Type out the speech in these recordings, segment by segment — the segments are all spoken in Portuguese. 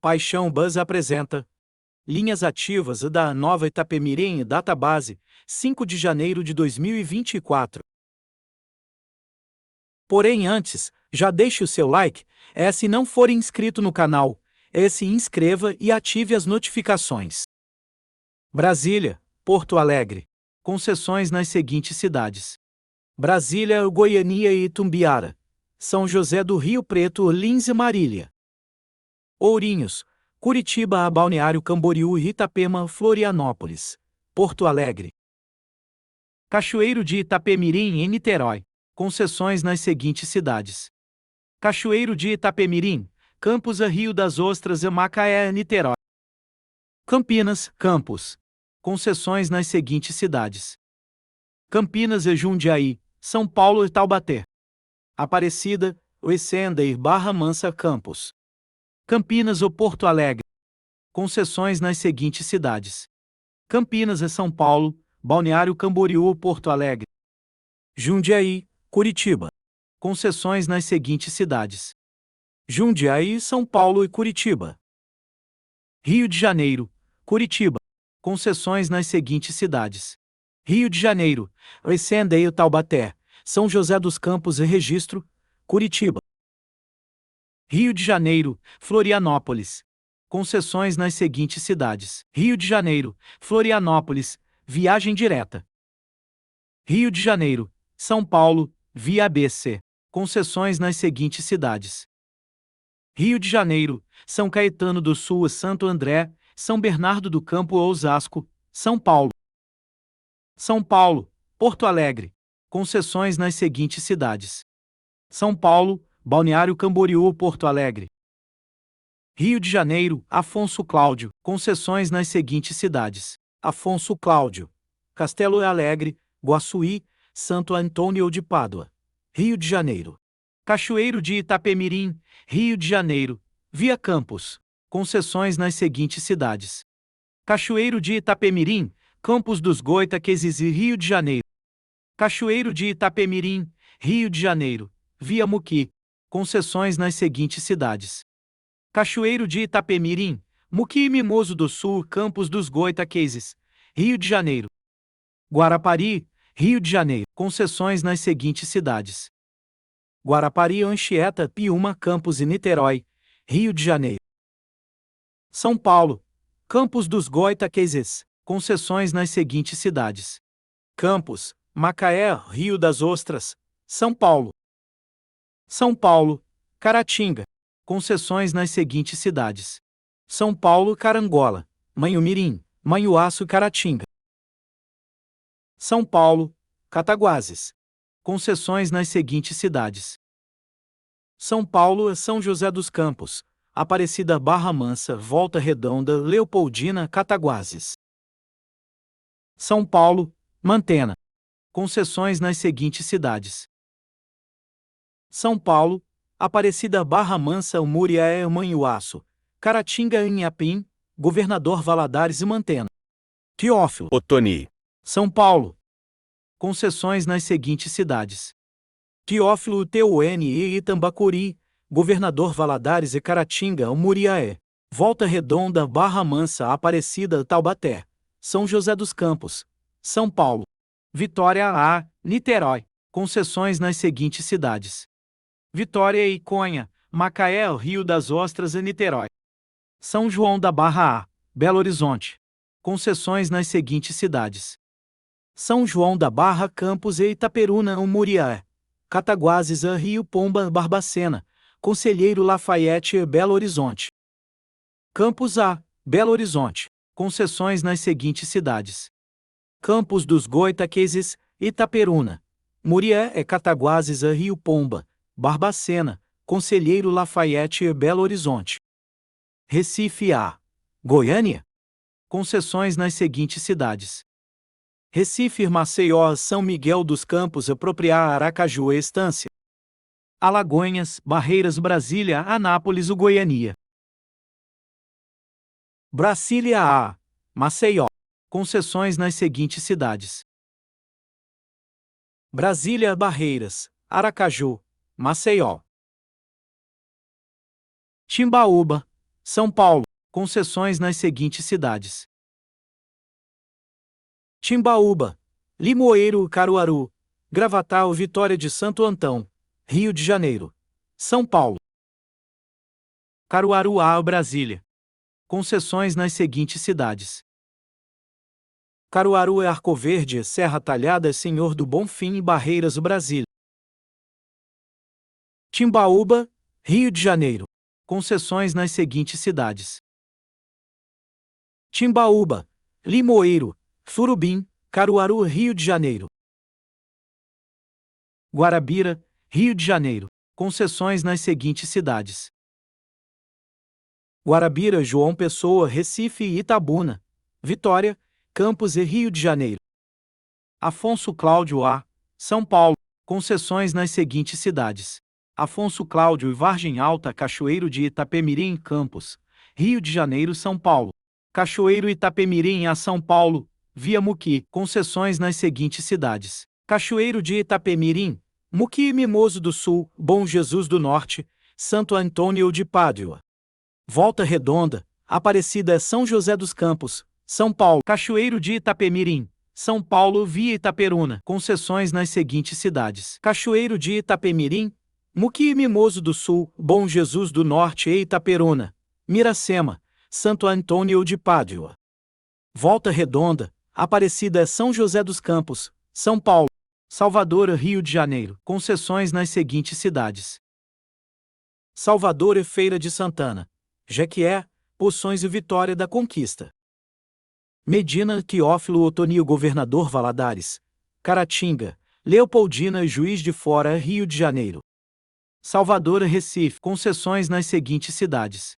Paixão Bus apresenta linhas ativas da nova Itapemirim Database, 5 de janeiro de 2024. Porém antes, já deixe o seu like, se não for inscrito no canal, se inscreva e ative as notificações. Brasília, Porto Alegre. Concessões nas seguintes cidades: Brasília, Goiânia e Itumbiara. São José do Rio Preto, Lins e Marília. Ourinhos, Curitiba, Balneário Camboriú, Itapema, Florianópolis. Porto Alegre. Cachoeiro de Itapemirim, em Niterói. Concessões nas seguintes cidades: Cachoeiro de Itapemirim, Campos, Rio das Ostras e Macaé, Niterói. Campinas, Campos. Concessões nas seguintes cidades: Campinas e Jundiaí, São Paulo e Taubaté. Aparecida, Uessenda e Barra Mansa, Campos. Campinas ou Porto Alegre. Concessões nas seguintes cidades: Campinas e São Paulo, Balneário Camboriú ou Porto Alegre. Jundiaí, Curitiba. Concessões nas seguintes cidades: Jundiaí, São Paulo e Curitiba. Rio de Janeiro, Curitiba. Concessões nas seguintes cidades: Rio de Janeiro, Uessenda e Taubaté, São José dos Campos e Registro, Curitiba. Rio de Janeiro, Florianópolis. Concessões nas seguintes cidades: Rio de Janeiro, Florianópolis, viagem direta. Rio de Janeiro, São Paulo, via ABC. Concessões nas seguintes cidades: Rio de Janeiro, São Caetano do Sul, Santo André, São Bernardo do Campo, Osasco, São Paulo. São Paulo, Porto Alegre. Concessões nas seguintes cidades: São Paulo, Balneário Camboriú, Porto Alegre. Rio de Janeiro, Afonso Cláudio. Concessões nas seguintes cidades: Afonso Cláudio, Castelo Alegre, Guaçuí, Santo Antônio de Pádua. Rio de Janeiro. Cachoeiro de Itapemirim, Rio de Janeiro, via Campos. Concessões nas seguintes cidades: Cachoeiro de Itapemirim, Campos dos Goytaqueses e Rio de Janeiro. Cachoeiro de Itapemirim, Rio de Janeiro, via Muqui. Concessões nas seguintes cidades: Cachoeiro de Itapemirim, Muqui e Mimoso do Sul, Campos dos Goytaqueses, Rio de Janeiro. Guarapari, Rio de Janeiro. Concessões nas seguintes cidades: Guarapari, Anchieta, Piúma, Campos e Niterói, Rio de Janeiro. São Paulo, Campos dos Goytaqueses. Concessões nas seguintes cidades: Campos, Macaé, Rio das Ostras, São Paulo. São Paulo, Caratinga. Concessões nas seguintes cidades: São Paulo, Carangola, Manhumirim, Manhuaçu e Caratinga. São Paulo, Cataguases. Concessões nas seguintes cidades: São Paulo, São José dos Campos, Aparecida, Barra Mansa, Volta Redonda, Leopoldina, Cataguases. São Paulo, Mantena. Concessões nas seguintes cidades: São Paulo, Aparecida, Barra Mansa, Muriaé, Manhuaçu, Caratinga, Inhapim, Governador Valadares e Mantena. Teófilo Otoni. São Paulo. Concessões nas seguintes cidades: Teófilo, Teuene e Itambacuri, Governador Valadares e Caratinga, Muriaé, Volta Redonda, Barra Mansa, Aparecida, Taubaté, São José dos Campos, São Paulo. Vitória A, Niterói. Concessões nas seguintes cidades: Vitória e Conha, Macaé, Rio das Ostras e Niterói. São João da Barra A, Belo Horizonte. Concessões nas seguintes cidades: São João da Barra, Campos e Itaperuna, Muriaé, Cataguases, Rio Pomba, Barbacena, Conselheiro Lafayette e Belo Horizonte. Campos A, Belo Horizonte. Concessões nas seguintes cidades: Campos dos Goytaqueses, Itaperuna, Murié e Cataguases, Rio Pomba, Barbacena, Conselheiro Lafayette e Belo Horizonte. Recife A, Goiânia. Concessões nas seguintes cidades: Recife, Maceió, São Miguel dos Campos, Apropriar, Aracaju e Estância. Alagoinhas, Barreiras, Brasília, Anápolis e Goiânia. Brasília A, Maceió. Concessões nas seguintes cidades: Brasília, Barreiras, Aracaju, Maceió. Timbaúba, São Paulo, concessões nas seguintes cidades: Timbaúba, Limoeiro, Caruaru, Gravatal, Vitória de Santo Antão, Rio de Janeiro, São Paulo. Caruaruá, Brasília. Concessões nas seguintes cidades: Caruaru, Arcoverde, Serra Talhada, Senhor do Bonfim, Barreiras, Brasília. Timbaúba, Rio de Janeiro. Concessões nas seguintes cidades: Timbaúba, Limoeiro, Surubim, Caruaru, Rio de Janeiro. Guarabira, Rio de Janeiro. Concessões nas seguintes cidades: Guarabira, João Pessoa, Recife e Itabuna, Vitória, Campos e Rio de Janeiro. Afonso Cláudio A, São Paulo. Concessões nas seguintes cidades: Afonso Cláudio e Vargem Alta, Cachoeiro de Itapemirim, Campos, Rio de Janeiro, São Paulo. Cachoeiro Itapemirim a São Paulo, via Muqui. Concessões nas seguintes cidades: Cachoeiro de Itapemirim, Muqui e Mimoso do Sul, Bom Jesus do Norte, Santo Antônio de Pádua. Volta Redonda, Aparecida, São José dos Campos, São Paulo. Cachoeiro de Itapemirim, São Paulo via Itaperuna. Concessões nas seguintes cidades: Cachoeiro de Itapemirim, Muqui e Mimoso do Sul, Bom Jesus do Norte e Itaperuna, Miracema, Santo Antônio de Pádua. Volta Redonda, Aparecida, São José dos Campos, São Paulo. Salvador, Rio de Janeiro. Concessões nas seguintes cidades: Salvador e Feira de Santana, Jequié, Poções e Vitória da Conquista. Medina, Teófilo Otonio, Governador Valadares, Caratinga, Leopoldina, Juiz de Fora, Rio de Janeiro. Salvador e Recife. Concessões nas seguintes cidades: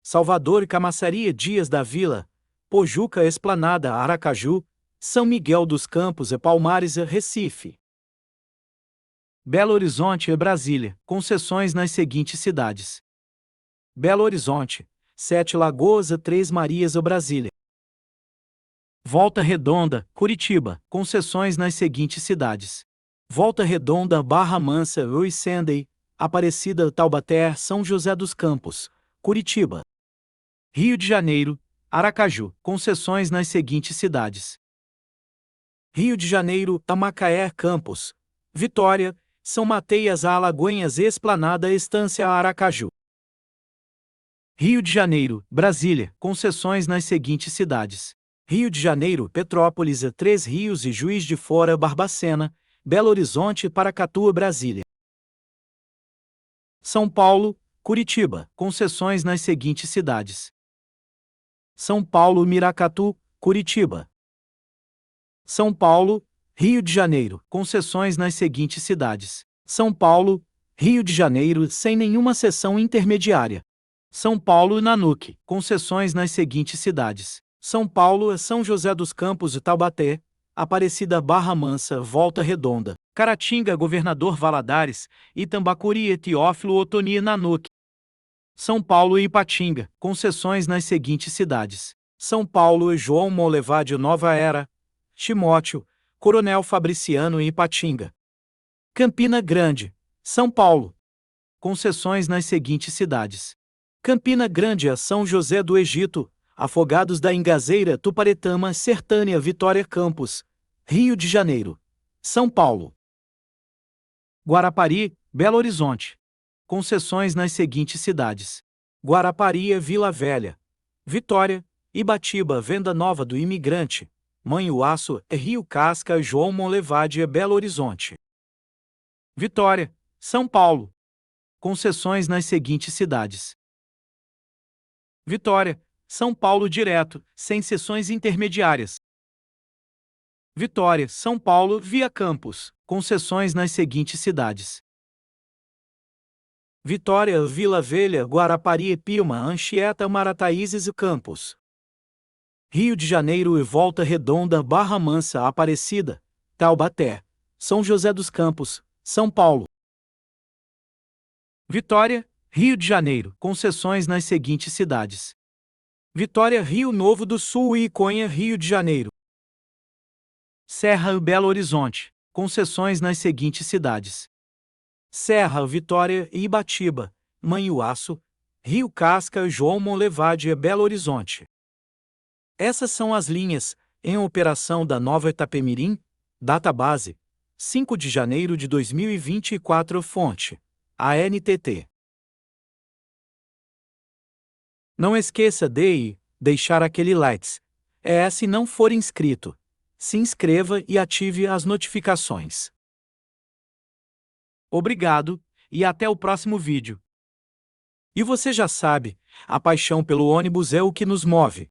Salvador e Camaçaria, Dias da Vila, Pojuca, Esplanada, Aracaju, São Miguel dos Campos e Palmares, Recife. Belo Horizonte e Brasília. Concessões nas seguintes cidades: Belo Horizonte, Sete Lagoas e Três Marias, Brasília. Volta Redonda, Curitiba. Concessões nas seguintes cidades: Volta Redonda, Barra Mansa, Uicendei, Aparecida, Taubaté, São José dos Campos, Curitiba. Rio de Janeiro, Aracaju. Concessões nas seguintes cidades: Rio de Janeiro, Macaé, Campos, Vitória, São Mateias, Alagoinhas, Esplanada, Estância, Aracaju. Rio de Janeiro, Brasília. Concessões nas seguintes cidades: Rio de Janeiro, Petrópolis, Três Rios e Juiz de Fora, Barbacena, Belo Horizonte, Paracatu, Brasília. São Paulo, Curitiba. Concessões nas seguintes cidades: São Paulo, Miracatu, Curitiba. São Paulo, Rio de Janeiro. Concessões nas seguintes cidades: São Paulo, Rio de Janeiro, sem nenhuma seção intermediária. São Paulo e Nanuque. Concessões nas seguintes cidades: São Paulo, São José dos Campos e Taubaté, Aparecida, Barra Mansa, Volta Redonda, Caratinga, Governador Valadares, Itambacuri, Teófilo Otoni e Nanuque. São Paulo e Ipatinga. Concessões nas seguintes cidades: São Paulo e João Molevade, Nova Era, Timóteo, Coronel Fabriciano e Ipatinga. Campina Grande, São Paulo. Concessões nas seguintes cidades: Campina Grande a São José do Egito, Afogados da Ingazeira, Tuparetama, Sertânia, Vitória, Campos, Rio de Janeiro, São Paulo. Guarapari, Belo Horizonte. Concessões nas seguintes cidades: Guarapari, Vila Velha, Vitória, Ibatiba, Venda Nova do Imigrante, Manhuaço, Rio Casca, João Molevade, Belo Horizonte. Vitória, São Paulo. Concessões nas seguintes cidades: Vitória, São Paulo direto, sem seções intermediárias. Vitória, São Paulo via Campos. Concessões nas seguintes cidades: Vitória, Vila Velha, Guarapari, Pilma, Anchieta, Marataízes e Campos. Rio de Janeiro e Volta Redonda, Barra Mansa, Aparecida, Taubaté, São José dos Campos, São Paulo. Vitória, Rio de Janeiro. Concessões nas seguintes cidades: Vitória, Rio Novo do Sul e Iconha, Rio de Janeiro. Serra e Belo Horizonte. Concessões nas seguintes cidades: Serra, Vitória e Ibatiba, Manhuaço, Rio Casca, João Monlevade, Belo Horizonte. Essas são as linhas em operação da nova Itapemirim, database 5 de janeiro de 2024, fonte ANTT. Não esqueça de deixar aquele like, se não for inscrito. Se inscreva e ative as notificações. Obrigado, e até o próximo vídeo. E você já sabe, a paixão pelo ônibus é o que nos move.